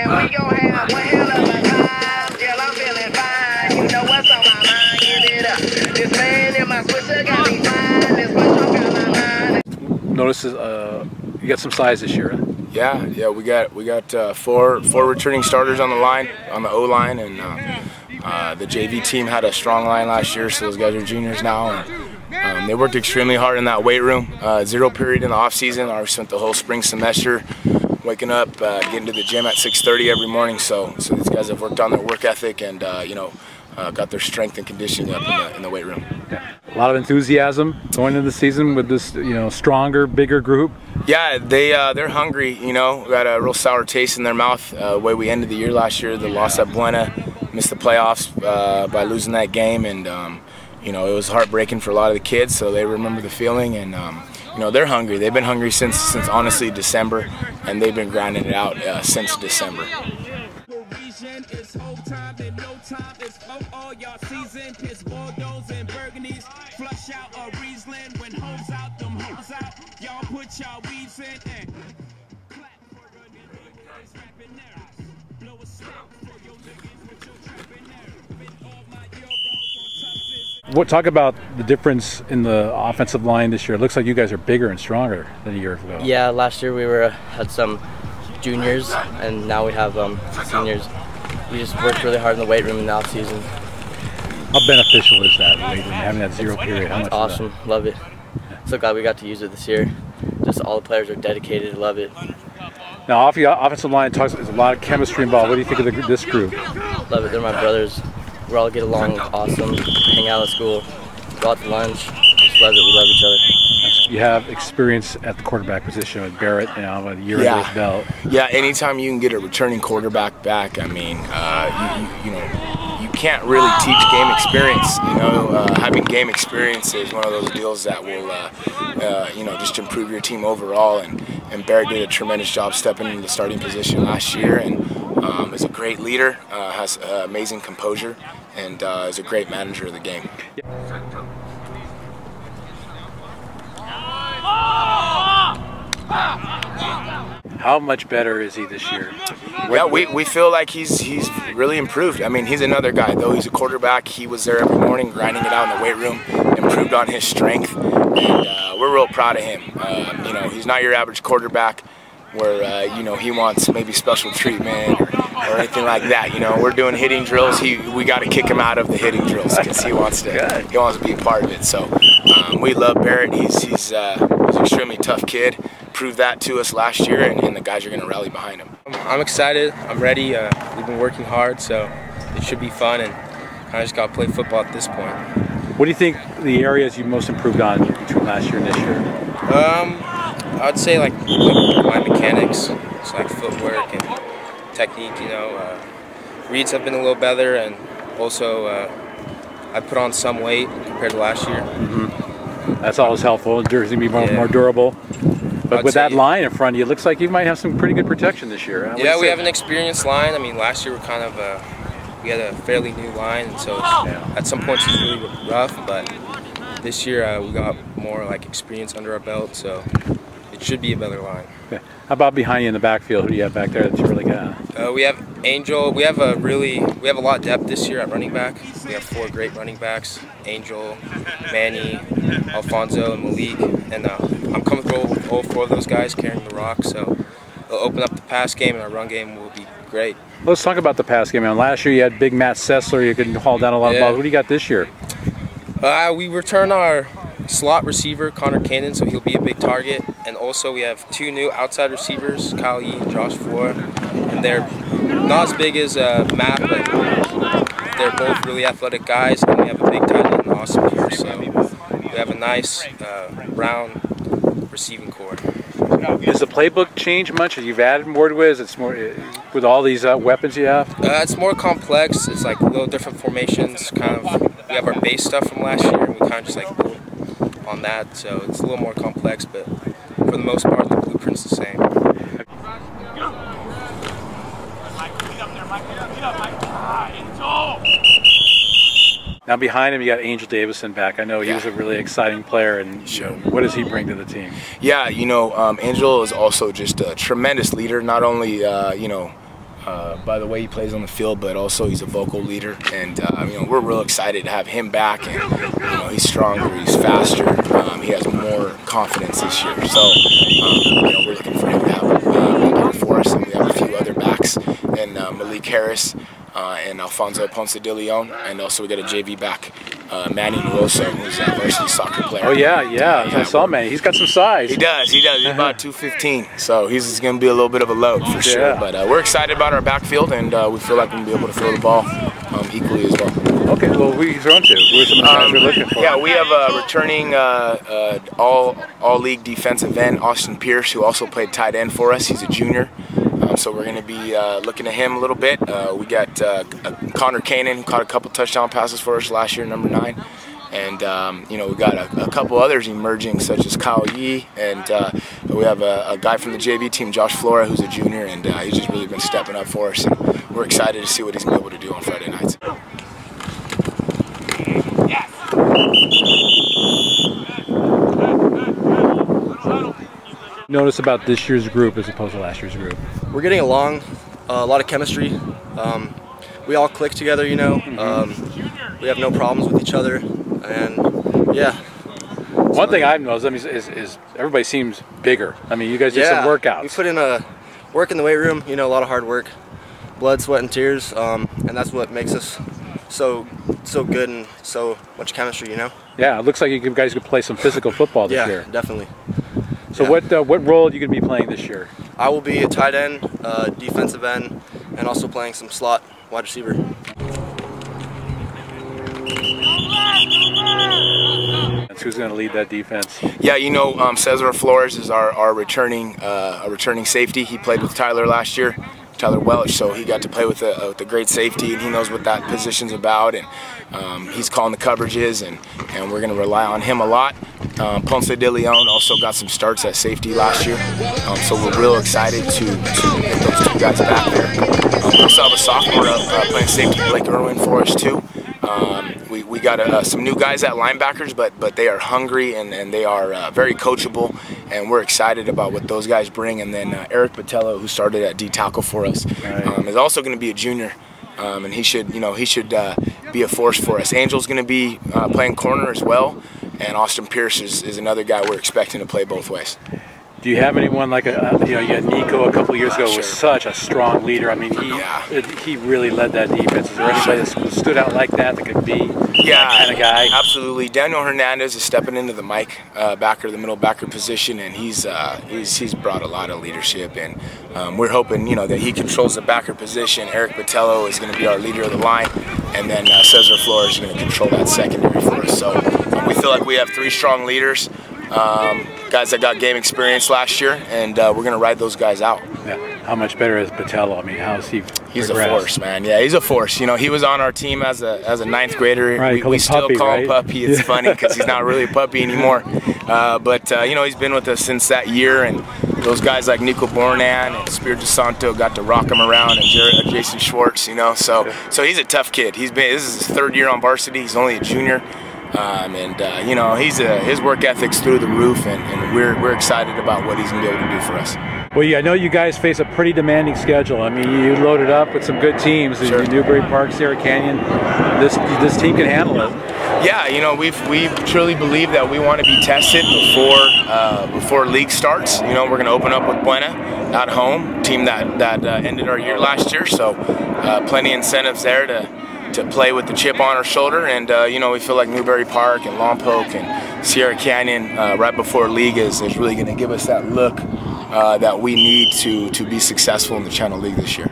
and we gon' have one hell of a time. Girl, I'm feeling fine. You know what's on my mind? Give it up. This man in my Swisher got me fine. This my trunk got my mind. Notice you got some size this year. Yeah, we got four returning starters on the line, on the O line, and the JV team had a strong line last year, so those guys are juniors now. And they worked extremely hard in that weight room. 0 period in the off season. I spent the whole spring semester waking up, getting to the gym at 6:30 every morning. So these guys have worked on their work ethic and got their strength and conditioning up in the weight room. A lot of enthusiasm going into the season with this, stronger, bigger group. Yeah, they're hungry. Got a real sour taste in their mouth. The way we ended the year last year, the loss at Buena, missed the playoffs by losing that game, and it was heartbreaking for a lot of the kids. So they remember the feeling, and they're hungry. They've been hungry since honestly December, and they've been grinding it out since December. It's whole time and no time is all y'all season. It's Bordeaux and Burgundies. Flush out a Riesling when hoes out, them hoes out. Y'all put y'all weeds in and clap for a nigga that's rapping there. Blow a stack for your niggas with your trapping there. With all my euros on top. Talk about the difference in the offensive line this year. It looks like you guys are bigger and stronger than a year ago. Yeah, last year we had some juniors, and now we have seniors. We just worked really hard in the weight room in the off season. How beneficial is that, weight room, having that 0 period? How much? Awesome, love it. So glad we got to use it this year. Just all the players are dedicated, love it. Now, off the offensive line, there's a lot of chemistry involved. What do you think of this group? Love it. They're my brothers. We all get along awesome. Hang out at school, go out to lunch. Just love it. We love each other. You have experience at the quarterback position with Barrett, a year under his belt. Yeah, anytime you can get a returning quarterback back, I mean, you can't really teach game experience. Having game experience is one of those deals that will, just improve your team overall. And Barrett did a tremendous job stepping into the starting position last year, and is a great leader, has amazing composure, and is a great manager of the game. How much better is he this year? Yeah, we feel like he's really improved. I mean, he's another guy, though he's a quarterback. He was there every morning grinding it out in the weight room, improved on his strength, and we're real proud of him. He's not your average quarterback where, he wants maybe special treatment or anything like that. We're doing hitting drills. We got to kick him out of the hitting drills because he wants to be a part of it. So we love Barrett. He's an extremely tough kid. Proved that to us last year, and the guys are going to rally behind him. I'm excited. I'm ready. We've been working hard, so it should be fun, and I just got to play football at this point. What do you think the areas you most improved on between last year and this year? I'd say like my mechanics, it's like footwork and technique. Reads have been a little better, and also I put on some weight compared to last year. That's always helpful. Jersey be more durable. But with that line in front of you, it looks like you might have some pretty good protection this year. Yeah, we have an experienced line. I mean, last year we had a fairly new line, and so at some points it's really rough. But this year we got more like experience under our belt, so it should be a better line. Okay. How about behind you in the backfield? Who do you have back there that you really got? We have Angel. We have a lot of depth this year at running back. We have 4 great running backs: Angel, Manny, Alfonso, and Malik. And I'm comfortable with all 4 of those guys carrying the rock. So they'll open up the pass game, and our run game will be great. Let's talk about the pass game. Last year you had big Matt Sessler. You could haul down a lot of balls. What do you got this year? We return our slot receiver, Connor Cannon, so he'll be a big target. And also we have 2 new outside receivers, Kyle Yee and Josh Floor. And they're not as big as Matt, but they're both really athletic guys. And we have a big tight end, Austen Pearce. So we have a nice round receiving core. Does the playbook change much? You've added more to it? It's more with all these weapons you have? It's more complex. It's like a little different formations. We have our base stuff from last year, and we kind of just like build on that. So it's a little more complex, but for the most part, the blueprint's the same. Now behind him, you got Angel Davison back. I know he was a really exciting player, and what does he bring to the team? Yeah, Angel is also just a tremendous leader. Not only by the way he plays on the field, but also he's a vocal leader, and you know, we're real excited to have him back. And you know, he's stronger, he's faster, he has more confidence this year. So you know, we're looking for him to have a big year for us, and we have a few other backs, and Malik Harris and Alfonso Ponce de Leon, and also we got a JV back, Manny Nuoso, who's a varsity soccer player. Oh yeah, I saw Manny. He's got some size. He does. He's about 215, so he's going to be a little bit of a load for sure. But we're excited about our backfield, and we feel like we'll be able to throw the ball equally as well. Okay, well, who are you throwing to? Who are some of the guys we're looking for? Yeah, we have a returning all-league defensive end, Austen Pearce, who also played tight end for us. He's a junior. So we're going to be looking at him a little bit. We got Connor Kanan, who caught a couple touchdown passes for us last year, number 9. And, you know, we got a couple others emerging, such as Kyle Yee. And we have a guy from the JV team, Josh Flora, who's a junior. And he's just really been stepping up for us. And we're excited to see what he's going to be able to do on Friday nights. Notice about this year's group as opposed to last year's group? We're getting along, a lot of chemistry. We all click together, you know. We have no problems with each other, and yeah. One thing I've noticed, I mean, is everybody seems bigger. I mean, you guys did some workouts. We put in work in the weight room, you know, a lot of hard work, blood, sweat, and tears, and that's what makes us so good and so much chemistry, you know. Yeah, it looks like you guys could play some physical football this year. Yeah, definitely. So what role are you going to be playing this year? I will be a tight end, defensive end, and also playing some slot wide receiver. Who's going to lead that defense? Yeah, you know, Cesar Flores is our returning safety. He played with Tyler last year, Tyler Welch, so he got to play with a great safety, and he knows what that position's about, and he's calling the coverages, and we're going to rely on him a lot. Ponce de Leon also got some starts at safety last year, so we're real excited to get those two guys back there. We also have a sophomore playing safety, Blake Irwin, for us too. We got some new guys at linebackers, but they are hungry and they are very coachable, and we're excited about what those guys bring. And then Eric Patello, who started at D tackle for us, is also going to be a junior, and he should be a force for us. Angel's going to be playing corner as well. And Austen Pearce is another guy we're expecting to play both ways. Do you have anyone like you had Nico a couple years ago was such a strong leader. I mean, he really led that defense. Is there anybody that stood out like that could be that kind of guy? Absolutely. Daniel Hernandez is stepping into the the middle backer position, and he's brought a lot of leadership. And we're hoping that he controls the backer position. Eric Patello is going to be our leader of the line, and then Cesar Flores is going to control that secondary for us. So we feel like we have 3 strong leaders. Guys that got game experience last year, and we're going to ride those guys out. Yeah. How much better is Patello? I mean, how is he? He's a force, man. Yeah, he's a force. You know, he was on our team as a 9th grader. Right, we still call him Puppy. It's funny because he's not really a puppy anymore. But he's been with us since that year, and those guys like Nico Bornan and Spiritu Santo got to rock him around, and Jason Schwartz. So he's a tough kid. This is his 3rd year on varsity. He's only a junior. His work ethic's through the roof, and we're excited about what he's going to be able to do for us. Well, I know you guys face a pretty demanding schedule. I mean, you loaded up with some good teams. Sure. Newberry Park, Sierra Canyon. This team can handle it. Yeah, we truly believe that we want to be tested before league starts. We're going to open up with Buena at home, team that ended our year last year. So plenty of incentives there to play with the chip on our shoulder, and we feel like Newberry Park and Lompoc and Sierra Canyon right before league is really going to give us that look that we need to be successful in the Channel League this year.